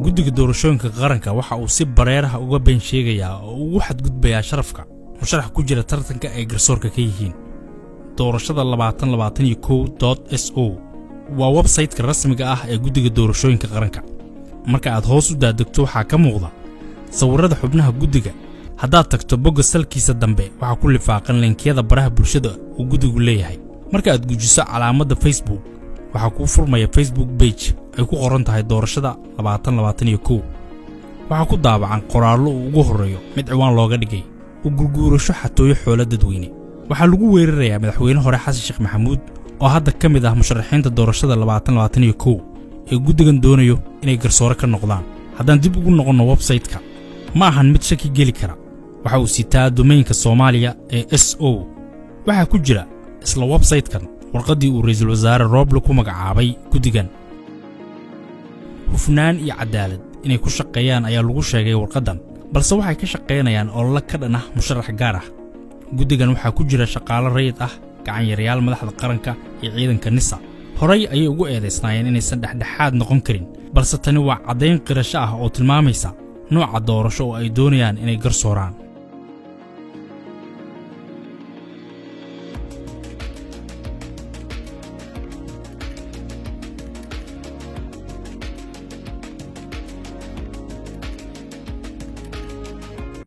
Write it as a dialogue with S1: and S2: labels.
S1: guddiga doorashooyinka qaranka waxa uu si bareeraha uga been sheegayaa oo ugu xadgudbayaa sharafka musharax ku jira tartanka ay garsoorka ka yihiin doorashada 2021.so waa website-ka rasmiga ah ee guddiga doorashooyinka qaranka marka aad hoos u daadegto waxa ka muuqda sawirrada xubnaha guddiga haddaad tagto bogga salkiisa dambe waxa ku lifaaqan linkiyada baraha bulshada uu guddigu leeyahay marka aad gujiso calaamadda Facebook waxa ku furmaya Facebook page ay ku qoran tahay doorashada 2021 waxa ku daabacan qoraallo ugu horeeyo mid ciwaan looga dhigay u gurguurasho xatooyo xoolo dadweyne waxa lagu weerarayaa madaxweyne hore Xasan Sheekh Maxamuud oo hadda ka mid ah musharaxiinta doorashada 2021 ee guddigan doonayo inay garsoore ka noqdaan haddaan dib ugu noqono website-ka ma ahan mid shaki geli kara waxa uu sitaa domainka Soomaaliya ee SO waxa ku jira isla website-kan warqadii uu ra'iisul wasaare Roble ku magacaabay guddigan hufnaan iyo cadaalad inay ku shaqeeyaan ayaa lagu sheegay warqadan balse waxay ka shaqeynayaan oo la ka dhanah musharax gaar ah guddigan waxa ku jira shaqaale rayid ah gacan yaryal madaxda qaranka iyo ciidanka NISA horay ayay ugu eedeysnaayeen inaysan dhexdhexaad noqon karin balse tani waa cadeyn qirasho ah oo tilmaamaysa nooca doorasho oo ay doonayaan inay garsooraan